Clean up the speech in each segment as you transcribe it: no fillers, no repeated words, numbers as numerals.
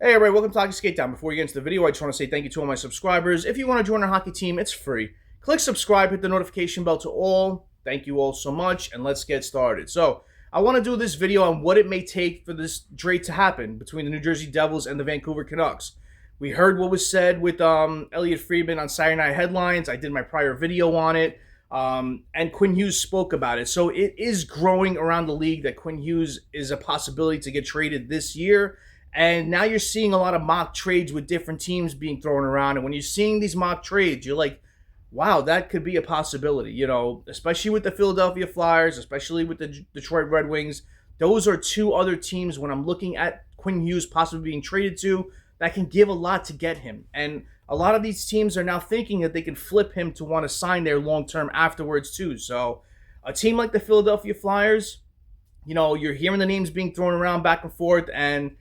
Hey everybody, welcome to Hockey Skate Down. Before we get into the video, I just want to say thank you to all my subscribers. If you want to join our hockey team, it's free. Click subscribe, hit the notification bell to all. Thank you all so much, and let's get started. So, I want to do this video on what it may take for this trade to happen between the New Jersey Devils and the Vancouver Canucks. We heard what was said with Elliot Friedman on Saturday Night Headlines. I did my prior video on it, and Quinn Hughes spoke about it. So, it is growing around the league that Quinn Hughes is a possibility to get traded this year. And now you're seeing a lot of mock trades with different teams being thrown around. And when you're seeing these mock trades, you're like, wow, that could be a possibility, especially with the Philadelphia Flyers, especially with the Detroit Red Wings. Those are two other teams when I'm looking at Quinn Hughes possibly being traded to that can give a lot to get him. And a lot of these teams are now thinking that they can flip him to want to sign there long term afterwards, too. So a team like the Philadelphia Flyers, you're hearing the names being thrown around back and forth, and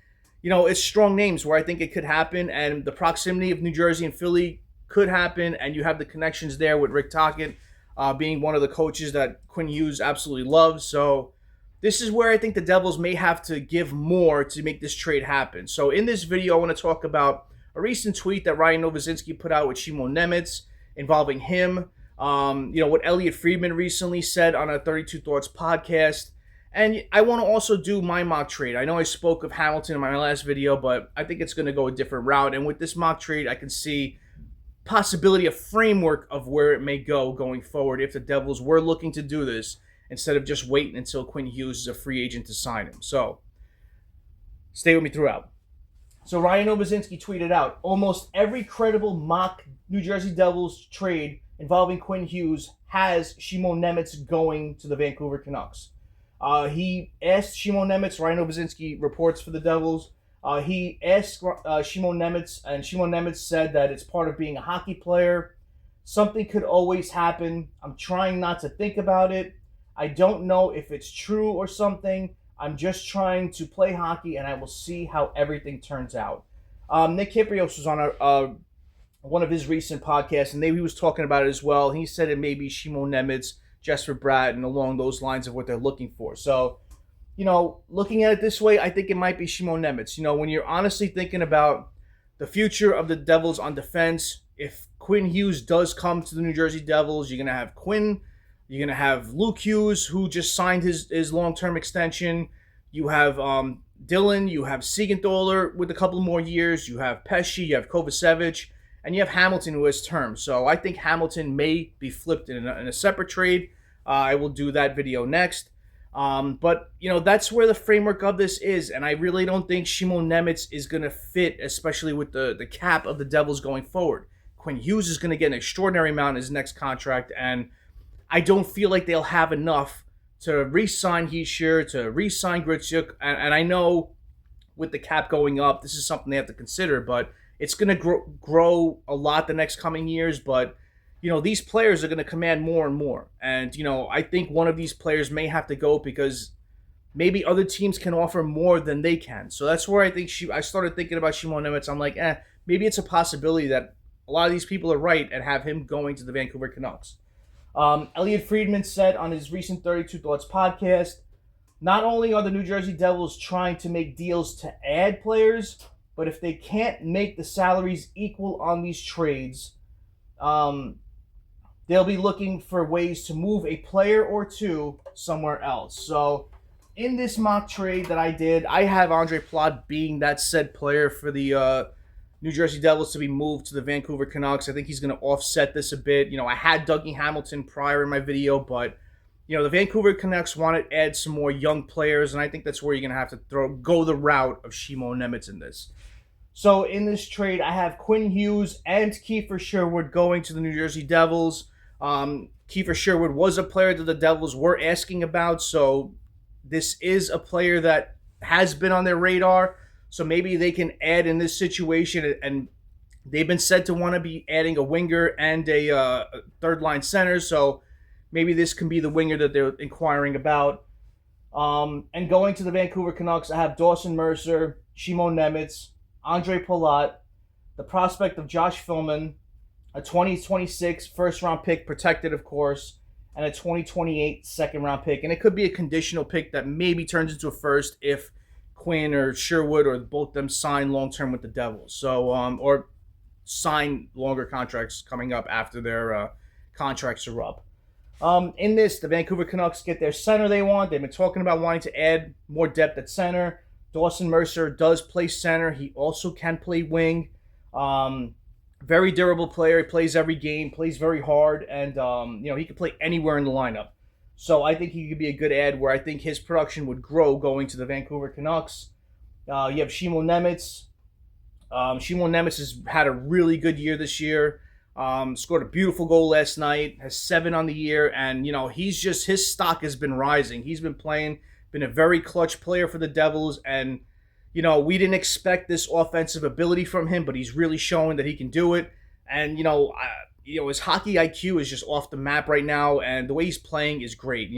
it's strong names where I think it could happen, and the proximity of New Jersey and Philly could happen, and you have the connections there with Rick Tocchet being one of the coaches that Quinn Hughes absolutely loves. So this is where I think the Devils may have to give more to make this trade happen. So in this video, I want to talk about a recent tweet that Ryan Novosinski put out with Shimon Nemec involving him. What Elliot Friedman recently said on a 32 Thoughts podcast. And I want to also do my mock trade. I know I spoke of Hamilton in my last video, but I think it's going to go a different route. And with this mock trade, I can see possibility, a framework of where it may go going forward if the Devils were looking to do this instead of just waiting until Quinn Hughes is a free agent to sign him. So stay with me throughout. So Ryan Novosinski tweeted out, almost every credible mock New Jersey Devils trade involving Quinn Hughes has Shimon Nemec going to the Vancouver Canucks. He asked Shimon Nemec, Ryan Novosinski reports for the Devils. He asked Shimon Nemec, and Shimon Nemec said that it's part of being a hockey player. Something could always happen. I'm trying not to think about it. I don't know if it's true or something. I'm just trying to play hockey, and I will see how everything turns out. Nick Kyprios was on one of his recent podcasts, and he was talking about it as well. He said it may be Shimon Nemec, Jesper Bratt, and along those lines of what they're looking for. So, looking at it this way, I think it might be Shimon Nemec. When you're honestly thinking about the future of the Devils on defense, if Quinn Hughes does come to the New Jersey Devils, you're going to have Quinn, you're going to have Luke Hughes, who just signed his long-term extension. You have Dylan, you have Siegenthaler with a couple more years, you have Pesce, you have Kovacevic, and you have Hamilton who has terms. So I think Hamilton may be flipped in a separate trade. I will do that video next. But that's where the framework of this is. And I really don't think Shimon Nemec is going to fit, especially with the cap of the Devils going forward. Quinn Hughes is going to get an extraordinary amount in his next contract. And I don't feel like they'll have enough to re-sign Hischier, to re-sign Gritsuk. And I know with the cap going up, this is something they have to consider. But it's going to grow a lot the next coming years. But these players are going to command more and more. And, I think one of these players may have to go because maybe other teams can offer more than they can. So that's where I think I started thinking about Shimon Nemec. I'm like, maybe it's a possibility that a lot of these people are right and have him going to the Vancouver Canucks. Elliot Friedman said on his recent 32 Thoughts podcast, not only are the New Jersey Devils trying to make deals to add players, but if they can't make the salaries equal on these trades, they'll be looking for ways to move a player or two somewhere else. So in this mock trade that I did, I have Andre Palat being that said player for the New Jersey Devils to be moved to the Vancouver Canucks. I think he's going to offset this a bit. I had Dougie Hamilton prior in my video, but the Vancouver Canucks want to add some more young players, and I think that's where you're going to have to go the route of Shimon Nemec in this. So in this trade, I have Quinn Hughes and Kiefer Sherwood going to the New Jersey Devils. Kiefer Sherwood was a player that the Devils were asking about, so this is a player that has been on their radar. So maybe they can add in this situation, and they've been said to want to be adding a winger and a third-line center, so maybe this can be the winger that they're inquiring about. And going to the Vancouver Canucks, I have Dawson Mercer, Shimon Nemec, Andre Palat, the prospect of Josh Philman, a 2026 first-round pick, protected, of course, and a 2028 second-round pick. And it could be a conditional pick that maybe turns into a first if Quinn or Sherwood or both of them sign long-term with the Devils. So, or sign longer contracts coming up after their contracts are up. In this, the Vancouver Canucks get their center they want. They've been talking about wanting to add more depth at center. Dawson Mercer does play center. He also can play wing. Very durable player. He plays every game, plays very hard, and he can play anywhere in the lineup. So I think he could be a good add where I think his production would grow going to the Vancouver Canucks. You have Shimon Nemec. Shimon Nemec has had a really good year this year. Scored a beautiful goal last night. Has 7 on the year, and his stock has been rising. He's been playing, been a very clutch player for the Devils, and we didn't expect this offensive ability from him, but he's really showing that he can do it. And his hockey IQ is just off the map right now, and the way he's playing is great.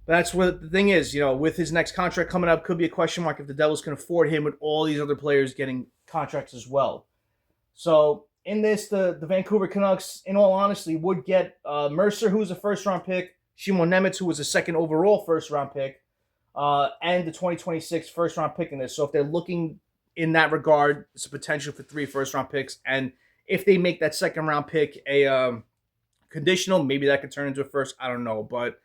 That's what the thing is. With his next contract coming up, could be a question mark if the Devils can afford him with all these other players getting contracts as well. So in this, the Vancouver Canucks, in all honesty, would get Mercer, who was a first-round pick, Shimon Nemec, who was a second overall first-round pick, and the 2026 first-round pick in this. So if they're looking in that regard, it's a potential for 3 first-round picks. And if they make that second-round pick a conditional, maybe that could turn into a first. I don't know. But,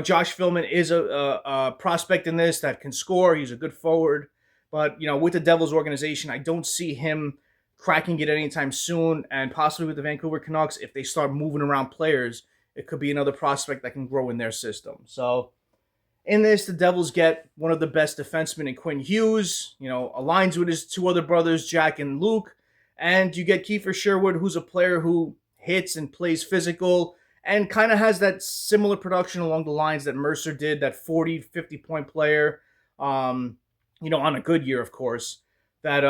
Josh Philman is a prospect in this that can score. He's a good forward. But, with the Devils organization, I don't see him cracking it anytime soon. And possibly with the Vancouver Canucks, if they start moving around players, it could be another prospect that can grow in their system. So in this, the Devils get one of the best defensemen in Quinn Hughes, aligns with his 2 other brothers, Jack and Luke. And you get Kiefer Sherwood, who's a player who hits and plays physical and kind of has that similar production along the lines that Mercer did, that 40, 50-point player, on a good year, of course. That,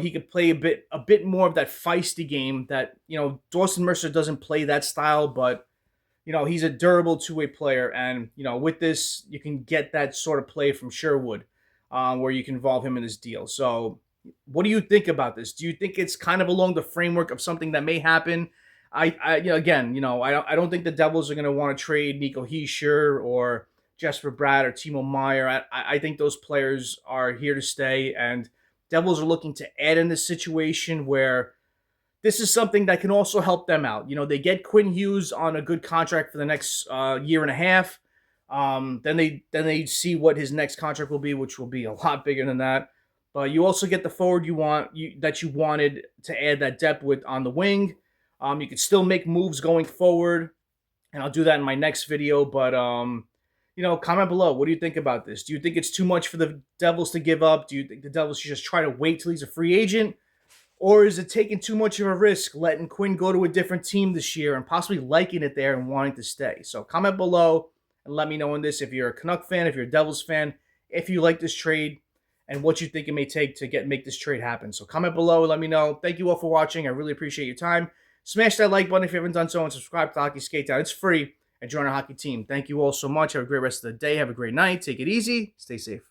he could play a bit more of that feisty game that, Dawson Mercer doesn't play that style, but, he's a durable two-way player. And, with this, you can get that sort of play from Sherwood where you can involve him in this deal. So what do you think about this? Do you think it's kind of along the framework of something that may happen? I don't think the Devils are going to want to trade Nico Hischier or Jesper Bratt or Timo Meier. I think those players are here to stay, and Devils are looking to add in this situation where this is something that can also help them out. They get Quinn Hughes on a good contract for the next year and a half. Then they see what his next contract will be, which will be a lot bigger than that. But you also get the forward that you wanted to add that depth with on the wing. You could still make moves going forward, and I'll do that in my next video. But comment below. What do you think about this? Do you think it's too much for the Devils to give up? Do you think the Devils should just try to wait till he's a free agent? Or is it taking too much of a risk, letting Quinn go to a different team this year and possibly liking it there and wanting to stay? So comment below and let me know on this if you're a Canuck fan, if you're a Devils fan, if you like this trade, and what you think it may take to make this trade happen. So comment below and let me know. Thank you all for watching. I really appreciate your time. Smash that like button if you haven't done so, and subscribe to Hockey Skate Down. It's free, and join our hockey team. Thank you all so much. Have a great rest of the day. Have a great night. Take it easy. Stay safe.